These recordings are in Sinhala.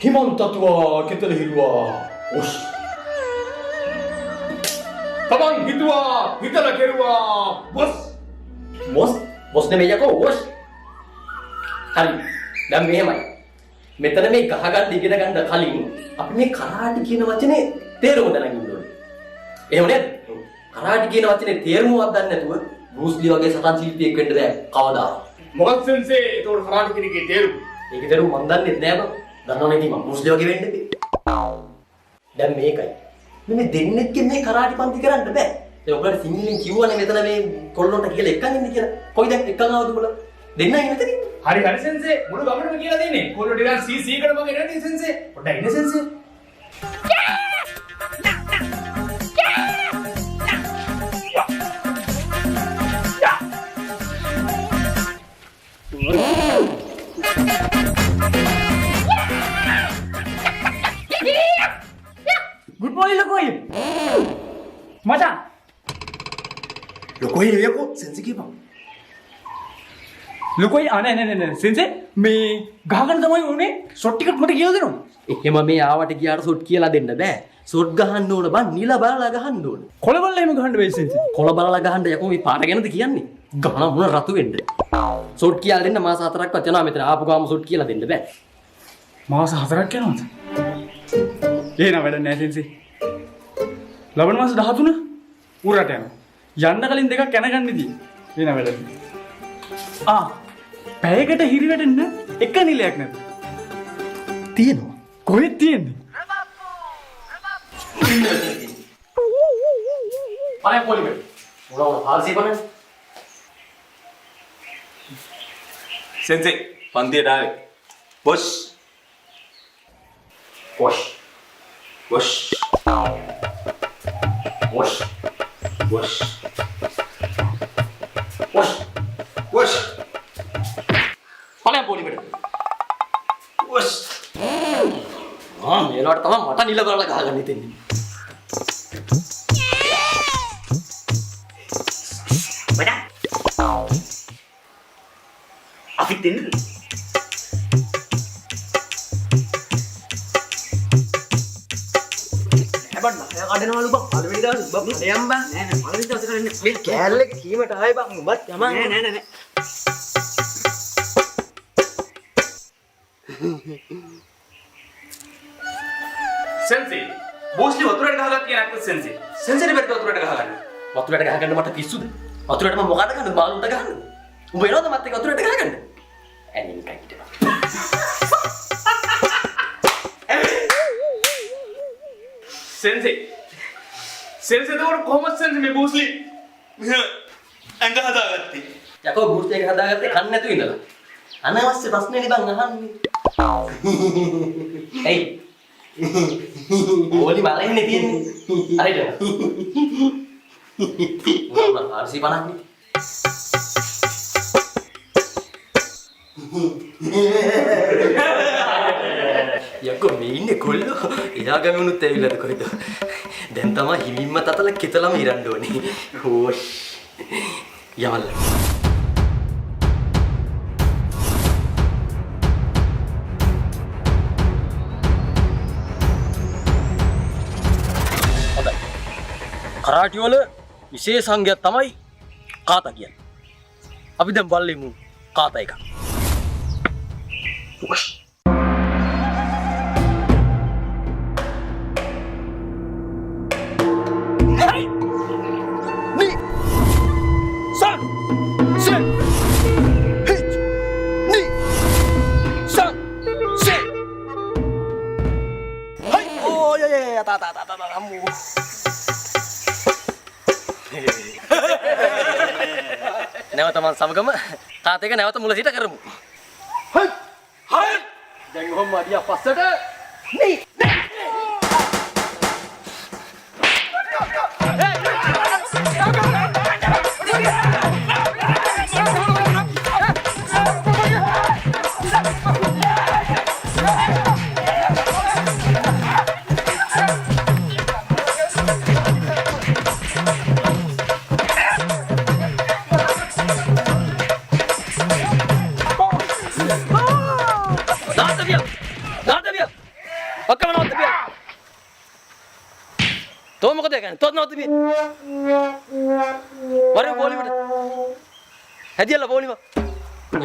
හිමන්තතුවා කෙතල හිරුවා ඔස් තමන් හිතුවා හිතල කෙරුවා බොස් නෙමෙයි යකෝ ඔස්. හරි. දැන් මෙහෙමයි. මෙතන මේ ගහගන්න ඉගෙන ගන්න කලින් අපි මේ කරාටි කියන වචනේ තේරුම දැනගන්න ඕනේ. එහෙම නේද? කරාටි කියන වචනේ තේරුමවත් දන්නේ නැතුව බෲස් ලී වගේ සටන් ශිල්පියෙක් වෙන්න බෑ කවදා. මොකක්ද සෙන්සේ ඒතකොට කරාටි කියන එකේ තේරුම? ඒකේ තේරුම මන් දන්නේ නැහැ බං. දන්නවනේ ඉතින් මම බෲස් ලී වගේ වෙන්න ඉතින්. දැන් මේකයි. මේ දෙන්නෙක්ගෙන් මේ කරාටි පන්ති කරන්න බෑ. ඒ ඔයාලට සිංහලෙන් කිව්වනේ මෙතන මේ කොල්ලොන්ට කියලා එක්කන් ඉන්න කියලා. කොයි දැන් එක්කන් ආවද උඹලා? දෙන්නයි මෙතන ඉන්නේ. හරි සෙන්සේ මුළු ගමනම කියලා දෙන්නේ. කොල්ලෝ ටිකක් සීකට වගේ නැති සෙන්සේ. පොඩ්ඩක් ඉන්න සෙන්සේ. Good morning, Lokoy. Macam? Lokoy ni aku sensei ke bang? Lokoy, aneh. Sensei, me gahagan තමයි උනේ shot ticket මට කියලා දෙනවා. එහෙම මේ ආවට ගියාට සොට් කියලා දෙන්න බෑ. සොට් ගහන්න ඕන බං නිල බලලා ගහන්න ඕන. කොළ බලලා එහෙම ගහන්න බෑ sensei. කොළ බලලා ගහන්න යකෝ මේ පාර ගැනද කියන්නේ? ගහන මොන රතු වෙන්න. සොට් කියලා දෙන්න මාස 4ක්වත් යනවා මෙතන ආපු ගාම සොට් කියලා දෙන්න බෑ. මාස 4ක් යනවද? එහෙනම් වැඩ නැහැ sensei. ලබන මාස 13 උරට යනවා. යන්න කලින් දෙකක් යනගන්න ඉදී. එහෙනම් වැඩ නැහැ. පැයකට හිරි වැටෙන්න එක නිලයක් නැත. තියෙනවා. කොහෙද තියෙන්නේ? අනේ පොලිමේ. මොනවා හාල්සි බලන්න. Sensei, පන්තියට ආවේ. Boss. Wash. Boss. Wash. Boss. Wash. Boss. අනේ පොලිමේ. බොස්. මේලවට තමයි මට නිල බලලා ගහගන්න හිතෙන්නේ. අපිත් එන්නද? හැබැයි නෑ කඩනවලු බං පළවෙනි දවස් බං හරියම් බං නෑ පළවෙනි දවස් කරන්නේ මේ කෑල්ල කීමට ආයේ බං උඹත් යමන් නෑ Sensei, බොස්ලි වතුරට ගහගත්ත කියන ඇත්ත sensei. Sensei දෙපැත්ත වතුරට ගහගන්න. වතුරට ගහගන්න මට පිස්සුද? වතුරට මම මොකද ගන්නද මාළුන්ට ගහන්න? උඹ එනවද මත් එක්ක වතුරට ගහගන්න? ඇනින් කයිට. Sensei. Sensei දවර කොහොමද sensei මේ බොස්ලි ඇඟ හදාගත්තේ? යකෝ බූට් එක හදාගත්තේ කන්න නැතුව ඉඳලා. අනවශ්‍ය ප්‍රශ්නේ නේ බං අහන්නේ. එයි. ඕලි බලන්නේ තියෙන්නේ. හරිද? මොනවා ආර්සි 50ක් නේ. යකෝ මේ ඉන්නේ කොල්ලෝ. එයා ගමනුත් ඇවිල්ලාද කොහෙද? දැන් තමයි හිමින්ම තතල කෙතලම ඉරන්න ඕනේ. හෝෂ්. යමල්ල. කරාටි වල විශේෂාංගයක් තමයි කාතා කියන්නේ. අපි දැන් බලමු කාතා එක. නැවත මම සමගම තාත එක නැවත මුල සිට කරමු. හයි! හයි! දැන් කොහොම අඩිය පස්සට නී! තෝ මොකද කියන්නේ? තෝ නෝත් මේ. වරේ පොලිමට. හැදියලා පොලිම.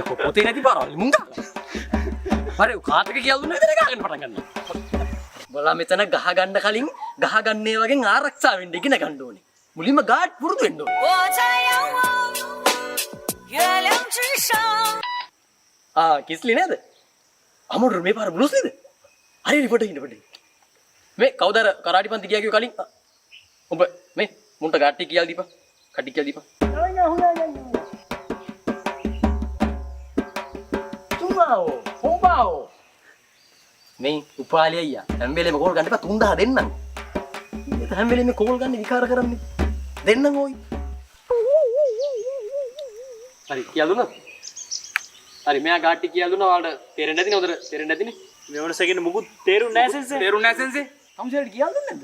යකෝ පොතේ නැති පාරවල් මුංගා. වරේ කාටක කියලා දුන්නා විතර ගහගෙන පටන් ගන්නවා. බලා මෙතන ගහ ගන්න කලින් ගහ ගන්නේ වගේ ආරක්ෂා වෙන්න ඉගෙන ගන්න ඕනේ. මුලින්ම ගාඩ් පුරුදු වෙන්න ඕනේ. කිස්ලි නේද? අමුරු මේ පාර බ්ලූස් නේද? හරි රිපෝට් එකකින් ඉන්න මේ කවුද අර කරාටි පන්ති ගියා කිව්ව කලින් ඔබ මේ මුන්ට ගාට්ටි කියලා දීපන් කටි කියලා දීපන් තුමාओ මේ උපාලි අයියා හැම වෙලේම කෝල් ගන්න එපා 3000 දෙන්නම් මේක හැම වෙලේම කෝල් ගන්න විකාර කරන්නේ දෙන්නම් ඕයි හරි කියලා දුන්නා හරි මෙයා ගාට්ටි කියලා දුන්නා ඔයාලට තේරෙන්නේ නැතිනේ උදේ තේරෙන්නේ නැතිනේ මෙවන සෙකන්ඩ් මුකුත් තේරුන්නේ නැහැ සෙන්සේ. තේරුන්නේ නැහැ සෙන්සේ. කම්සෙල්ට කියලා දෙන්නේ නැද්ද?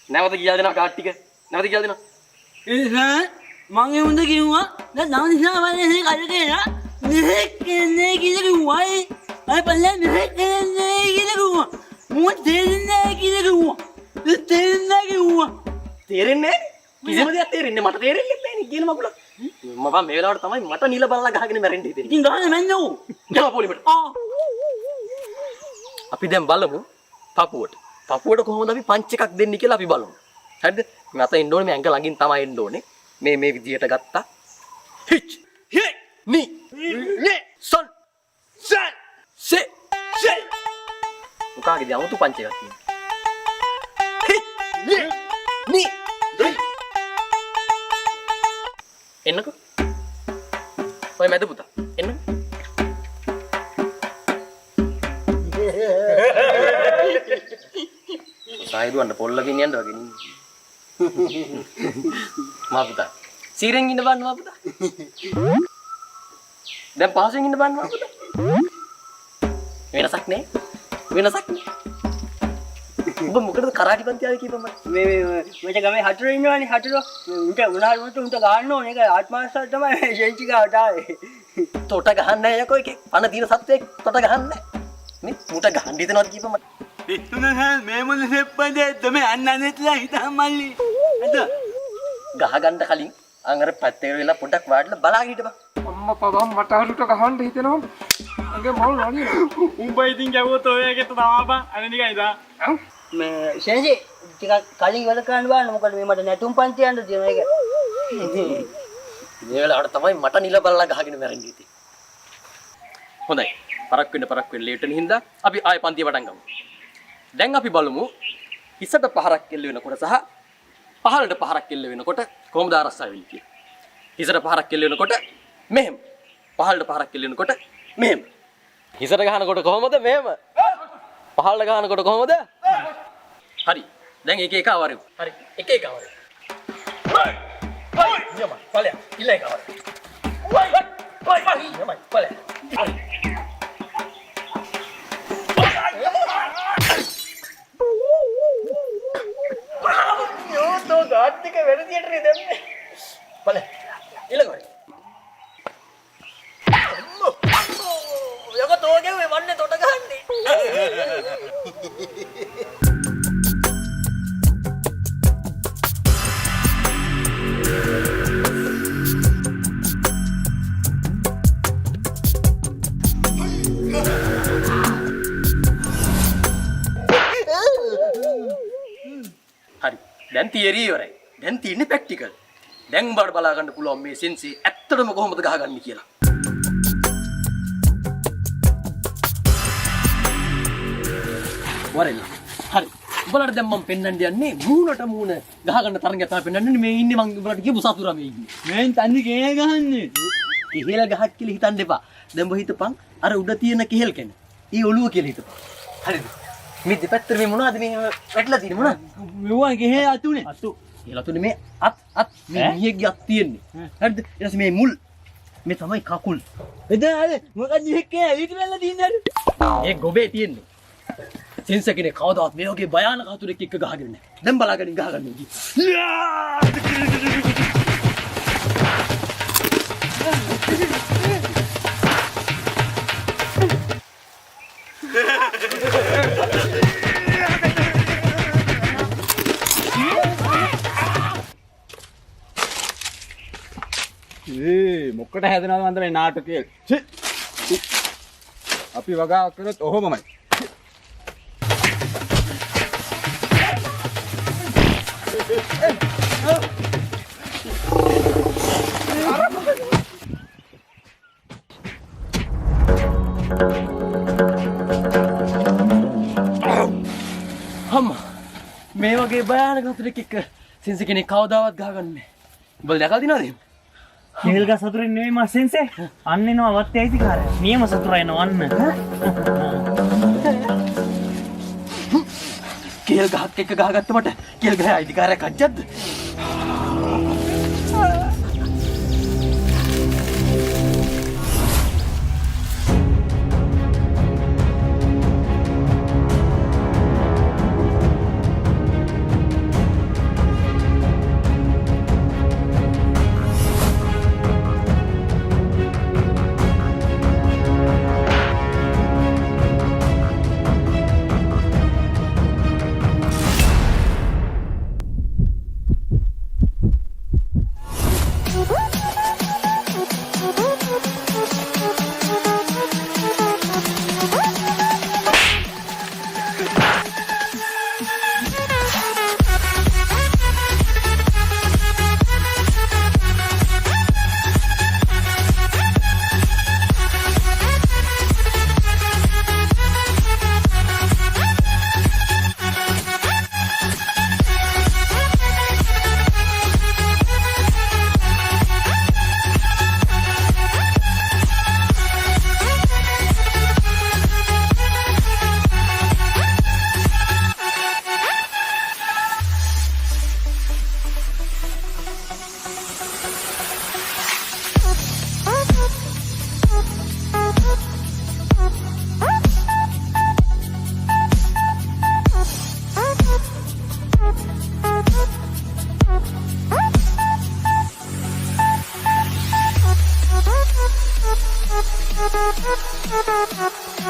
නැවත කියලා දෙනවා කාඩ් ටික. නැවත කියලා දෙනවා. මං ඒ උන්ද කිව්වා දැන් නම් නිසා වන්නේ කල්කේනා මෙහෙක් කියන්නේ කියලා කිව්වයි අය පල්ලෙන් මෙහෙක් කියන්නේ කියලා කිව්වා මම තේරෙන්නේ කියලා කිව්වා තේරෙන්නේ කිව්වා තේරෙන්නේ කිසිම දෙයක් තේරෙන්නේ මට තේරෙන්නේ නැහැ නේ කියන මගුල මම මේ වෙලාවට තමයි මට නිල බලලා ගහගෙන මැරෙන්න හිතෙන්නේ ඉතින් ගහන්න මැන්නෝ යනවා පොලිමට අපි දැන් බලමු පපුවට කොහොමද අපි පංච් එකක් දෙන්නේ කියලා අපි බලමු හරිද මේ අත එන්න ඕනේ මේ ඇඟ ළඟින් තමයි එන්න ඕනේ මේ විදියට ගත්තා හිච් හේ නි නේ සොන් සන් සේ සේ මොකාගේද 아무තු පංච් එකක් තියෙන්නේ හිච් නි එන්නකෝ ඔය මැද පුතා එන්න සායිදුවන්න පොල්ලකින් යන්න වගේ නේ මා පුතා සීරෙන් ඉන්න බන්න මා පුතා දැන් පහසෙන් ඉන්න බන්න මා පුතා වෙනසක් නෑ ඔබ මොකටද කරාටි පන්ති ආවේ කියපන් මට මේ ගමේ හතුරු ඉන්නවනේ හතුරු උන්ට උනාරුන්ට උන්ට ගන්න ඕනේ ඒක ආත්මාස්තර තමයි ෂෙන්චි ගාවට ආවේ තොට ගහන්න නෑ යකෝ එකේ පණ දින සත්වෙක් තොට ගහන්න නෑ මේ මුට ගහන්න හිතනවාද කියපන් මට ඉතුනහල් මේ මොන සෙප්පද තමයි අන්නන්නේట్లా හිතා මල්ලි අද ගහ ගන්න කලින් අංගර පැත්තේ වෙලා පොඩ්ඩක් වාඩිලා බලාගෙන හිටපන් අම්මා පදම් මට අරුට ගහන්න හිතෙනවා. අගේ මොල් නෝනිය. උඹ ඉතින් ගැවුවොත් ඔය එකට තමාපන් අනේ නිකන් ඉදා. මේ ෂෙන්චි ටිකක් කලින් ඉවර කරන්න බලන්න මොකද මේ මට නැටුම් පන්ති යන්න තියෙන එක මේ වෙලාවට තමයි මට නිල බලලා ගහගෙන මැරෙන්න හිතේ හොඳයි පරක් වෙන්න ලේට්න හින්දා අපි ආයෙ පන්තිය පටන් ගමු දැන් අපි බලමු හිසට පහරක් කෙල්ල වෙනකොට සහ පහළට පහරක් කෙල්ල වෙනකොට කොහොමද ආරක්ෂා වෙන්නේ කියලා. හිසට පහරක් කෙල්ල වෙනකොට මෙහෙම. පහළට පහරක් කෙල්ල වෙනකොට මෙහෙම. හිසට ගහනකොට කොහොමද මෙහෙම? පහළට ගහනකොට කොහොමද? හරි. දැන් එක අවරෙමු. හරි. එක අවරෙමු. යමයි. ඵලයක්. ඉල්ල එක අවරෙමු. යමයි. ඵලයක්. ගාත්තික වැඩියට නේ දැම්මේ. බලන්න. ඊළඟට. යක තෝගේ මේ වන්නේ තොට ගහන්නේ. හරි. දැන් තියරි ඉවරයි. දැන් තියෙන්නේ ප්‍රැක්ටිකල්. දැන් උඹට බලා ගන්න පුළුවන් මේ සෙන්සි ඇත්තටම කොහොමද ගහගන්නේ කියලා. වරෙන්න. හරි. උඹලට දැන් මම පෙන්වන්න යන්නේ මූණට මූණ ගහගන්න තරඟය තමයි පෙන්වන්නේ. මේ ඉන්නේ මම උඹලට කියපු සතුරා මේ ඉන්නේ. මෙන් තන්නේ කෑ ගහන්නේ කෙහෙල් ගහක් කියලා හිතන්න එපා. දැන් ඔබ හිතපන් අර උඩ තියෙන කෙහෙල් කෙන. ඊ ඔළුව කියලා හිතපන්. හරිද? මේ දෙපැත්තට මේ මොනවද මේ වැටලා තියෙන්නේ මොනවද? මෙවුවා ගෙහේ අතුනේ අතු කියලා තුනේ මේ අත් මේ මියෙක්ගේ අත් තියෙන්නේ. හරිද? ඊට පස්සේ මේ මුල් මේ තමයි කකුල්. එතන අර මොකක්ද ඉක්කේ ඊට වෙලා තින්නේ ඒ ගොබේ තියෙන්නේ. සෙන්ස කෙනෙක් කවදාවත් මේ වගේ භයානක අතුරෙක් එක්ක ගහගෙන නැහැ. දැන් බලාගෙන ගහගන්න ඉන්නේ. මොකට හැදෙනවද මන්ද මේ නාටකයේ? අපි වගාවක් කරොත් ඔහොමමයි. අම්මා මේ වගේ භයානක සතුරෙක් එක්ක සෙන්සි කෙනෙක් කවදාවත් ගහගන්නේ නැහැ. උඹලා දැකලා දිනවද එහෙම? කේල් ගහ සතුරින් නෙවෙයි මා සෙන්සේ. අන්න එනවා වත් ඇයිතිකාරය. නියම සතුරා එනවා අන්න. කේල් ගහක් එක්ක ගහගත්ත මට කේල් ගහේ අයිතිකාරයක් අජ්ජද්ද?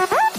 Thank you.